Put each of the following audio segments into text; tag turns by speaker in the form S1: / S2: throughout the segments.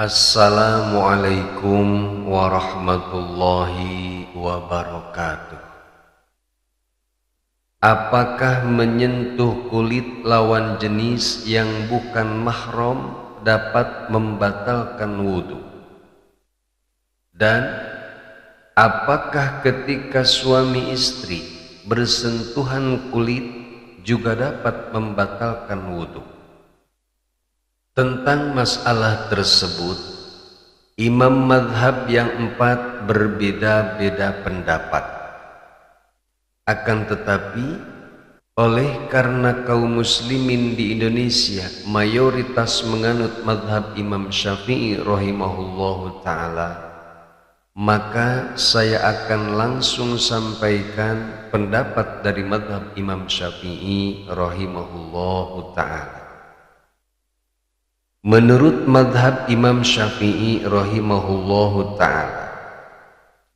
S1: Assalamualaikum warahmatullahi wabarakatuh. Apakah menyentuh kulit lawan jenis yang bukan mahram dapat membatalkan wudhu? Dan apakah ketika suami istri bersentuhan kulit juga dapat membatalkan wudhu? Tentang masalah tersebut, imam madhab yang empat berbeda-beda pendapat. Akan tetapi, oleh karena kaum muslimin di Indonesia mayoritas menganut madhab Imam Syafi'i rahimahullahu ta'ala, maka saya akan langsung sampaikan pendapat dari madhab Imam Syafi'i rahimahullahu ta'ala. Menurut madhab Imam Syafi'i rahimahullahu ta'ala,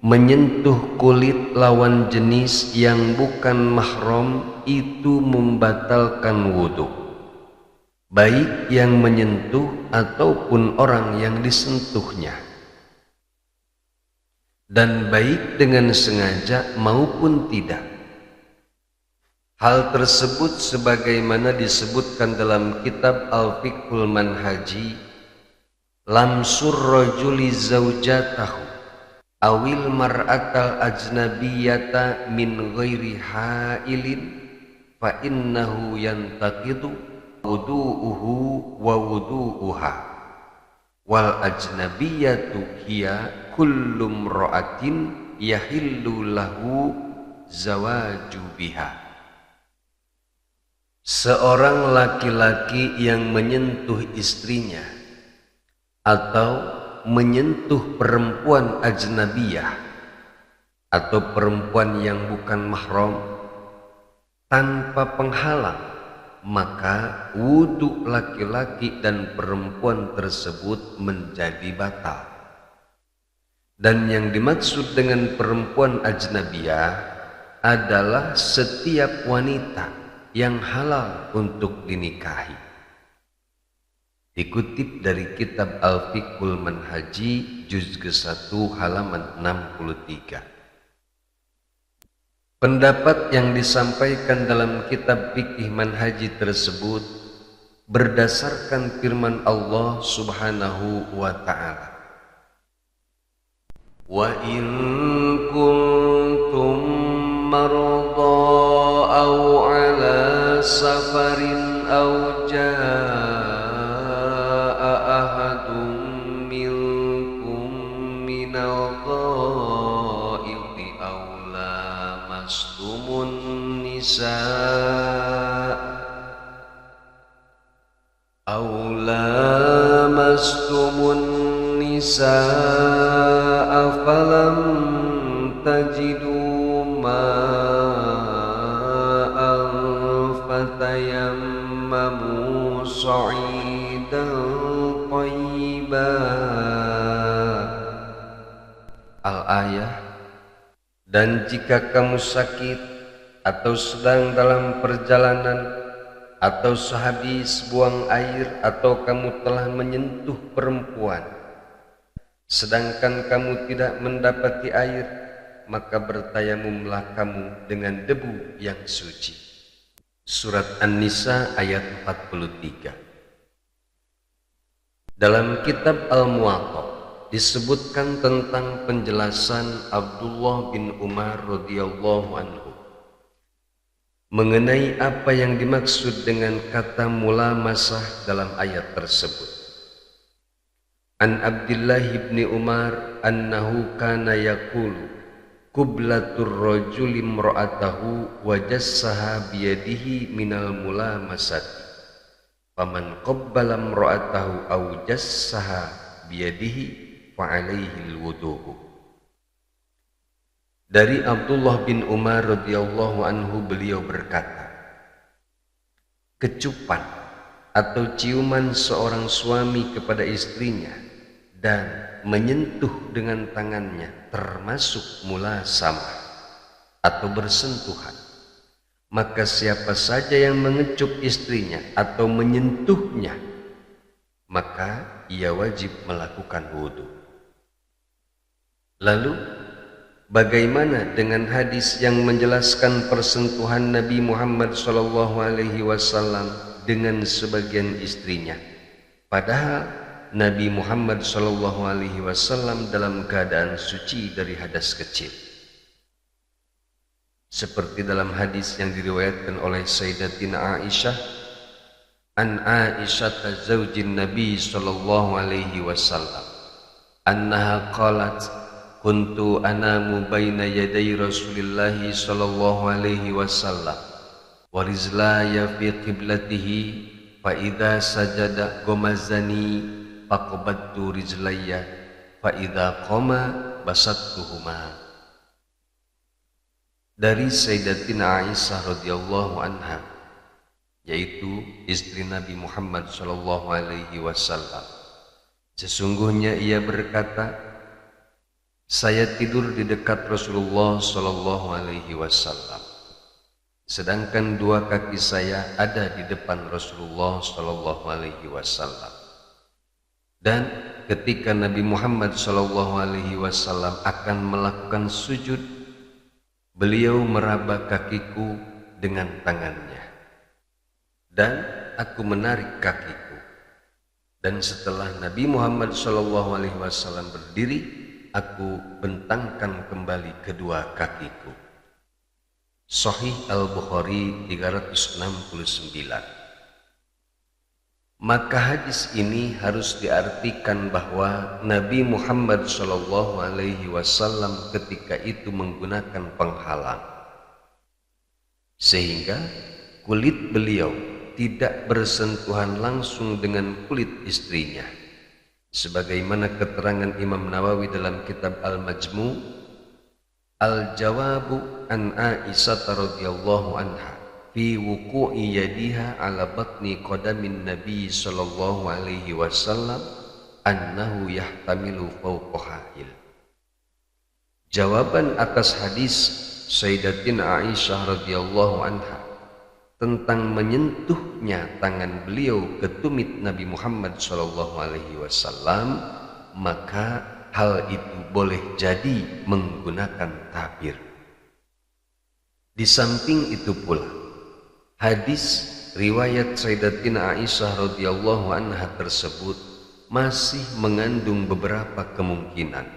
S1: menyentuh kulit lawan jenis yang bukan mahram itu membatalkan wudhu, baik yang menyentuh ataupun orang yang disentuhnya, dan baik dengan sengaja maupun tidak. Hal tersebut sebagaimana disebutkan dalam kitab Al-Fiqhul Manhaji, lamsur rajuli zaujatahu awil mar'atal ajnabiyata min ghairi hailin fa innahu yantaqidu wudu'uhu wa wudu'uha wal ajnabiyatu hiya kullum ra'atin yahillu lahu zawaju biha. Seorang laki-laki yang menyentuh istrinya atau menyentuh perempuan ajnabiyah atau perempuan yang bukan mahram tanpa penghalang, maka wudhu laki-laki dan perempuan tersebut menjadi batal. Dan yang dimaksud dengan perempuan ajnabiyah adalah setiap wanita yang halal untuk dinikahi. Dikutip dari kitab Al-Fiqhul Manhaji juz ke-1 halaman 63. Pendapat yang disampaikan dalam kitab Fiqh Manhaji tersebut berdasarkan firman Allah Subhanahu wa ta'ala, wa in kuntum marada aw ala safarin aw jaa ahadun minkum minal ghaidi aw lamastumun nisaa falam tajidu fatayammamu sa'idan thayyiban. Al-ayah. Dan jika kamu sakit atau sedang dalam perjalanan atau sehabis buang air atau kamu telah menyentuh perempuan sedangkan kamu tidak mendapati air, maka bertayamumlah kamu dengan debu yang suci. Surat An-Nisa ayat 43. Dalam kitab Al-Muwatta disebutkan tentang penjelasan Abdullah bin Umar radhiyallahu anhu mengenai apa yang dimaksud dengan kata mulamasah dalam ayat tersebut. An Abdullah bin Umar annahu kana yaqulu qublatur rajuli imra'atahu wa jassaha biyadihi minal mulamasati faman qabbala imra'atahu aw jassaha biyadihi fa alaihi alwudu'. Dari Abdullah bin Umar radhiyallahu anhu, beliau berkata, kecupan atau ciuman seorang suami kepada istrinya dan menyentuh dengan tangannya termasuk mulasamah atau bersentuhan. Maka siapa saja yang mengecup istrinya atau menyentuhnya, maka ia wajib melakukan wudu. Lalu, bagaimana dengan hadis yang menjelaskan persentuhan Nabi Muhammad SAW dengan sebagian istrinya? Padahal Nabi Muhammad SAW dalam keadaan suci dari hadas kecil. Seperti dalam hadis yang diriwayatkan oleh Sayyidatina Aisyah, an Aisyah zaujin Nabi SAW, annaha qalat, kuntu anamu baina yaday Rasulillahi sallallahu alaihi wasallam wa rizlaya fi qiblatihi fa idza sajada ghamazani faqabattu rizlaya fa idza qama basattuhuma. Dari Sayyidatina Aisyah radhiyallahu anha, yaitu istri Nabi Muhammad sallallahu alaihi wasallam, sesungguhnya ia berkata, saya tidur di dekat Rasulullah Sallallahu Alaihi Wasallam, sedangkan dua kaki saya ada di depan Rasulullah Sallallahu Alaihi Wasallam. Dan ketika Nabi Muhammad Sallallahu Alaihi Wasallam akan melakukan sujud, beliau meraba kakiku dengan tangannya, dan aku menarik kakiku. Dan setelah Nabi Muhammad Sallallahu Alaihi Wasallam berdiri, aku bentangkan kembali kedua kakiku. Sahih Al-Bukhari 369. Maka hadis ini harus diartikan bahwa Nabi Muhammad SAW ketika itu menggunakan penghalang, sehingga kulit beliau tidak bersentuhan langsung dengan kulit istrinya. Sebagaimana keterangan Imam Nawawi dalam kitab Al-Majmu', Al-Jawabu an Aisyah radhiyallahu anha fi wuqu'i yadiha ala batni qadamin Nabi sallallahu alaihi wasallam annahu yahtamilu fawqahil. Jawaban atas hadis Sayyidatina Aisyah radhiyallahu anha tentang menyentuhnya tangan beliau ke tumit Nabi Muhammad SAW, maka hal itu boleh jadi menggunakan tabir. Di samping itu pula, hadis riwayat Sayyidatina Aisyah radhiyallahu anha tersebut masih mengandung beberapa kemungkinan,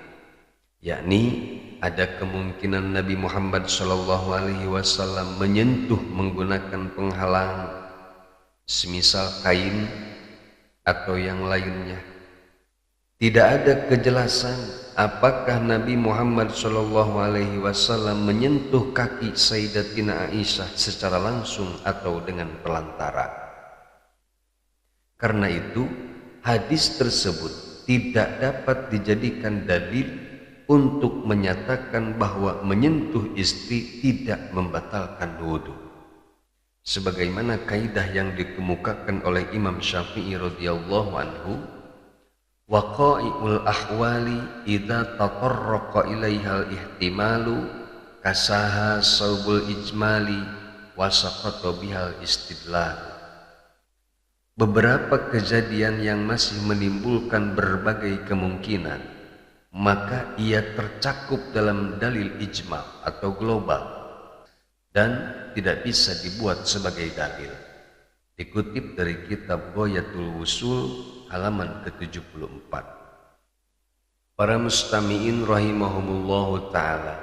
S1: yakni ada kemungkinan Nabi Muhammad SAW menyentuh menggunakan penghalang, semisal kain atau yang lainnya. Tidak ada kejelasan apakah Nabi Muhammad SAW menyentuh kaki Sayyidatina Aisyah secara langsung atau dengan perantara. Karena itu, hadis tersebut tidak dapat dijadikan dalil untuk menyatakan bahwa menyentuh istri tidak membatalkan wudu. Sebagaimana kaidah yang dikemukakan oleh Imam Syafi'i radhiyallahu anhu, waqa'i'ul ahwali idza tatarraqa ilaihal ihtimalu kasaha saubul ijmali wa saqata bihal istidlal. Beberapa kejadian yang masih menimbulkan berbagai kemungkinan, maka ia tercakup dalam dalil ijma atau global dan tidak bisa dibuat sebagai dalil. Dikutip dari kitab Ghayatul Wusul halaman ke-74. Para mustami'in rahimahumullahu ta'ala,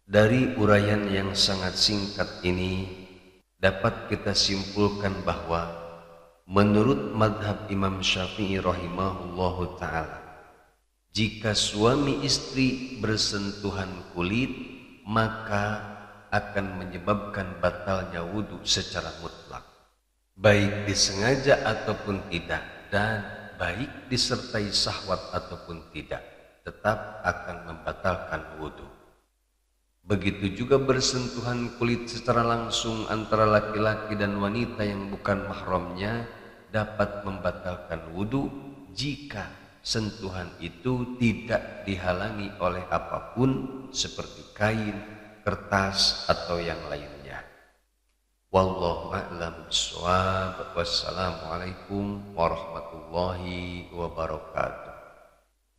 S1: dari uraian yang sangat singkat ini dapat kita simpulkan bahwa menurut madhab Imam Syafi'i rahimahullahu ta'ala, jika suami istri bersentuhan kulit, maka akan menyebabkan batalnya wudu secara mutlak, baik disengaja ataupun tidak, dan baik disertai syahwat ataupun tidak, tetap akan membatalkan wudu. Begitu juga bersentuhan kulit secara langsung antara laki-laki dan wanita yang bukan mahramnya dapat membatalkan wudu jika sentuhan itu tidak dihalangi oleh apapun seperti kain, kertas, atau yang lainnya. Wallahu a'lam bishawab. Wassalamualaikum warahmatullahi wabarakatuh.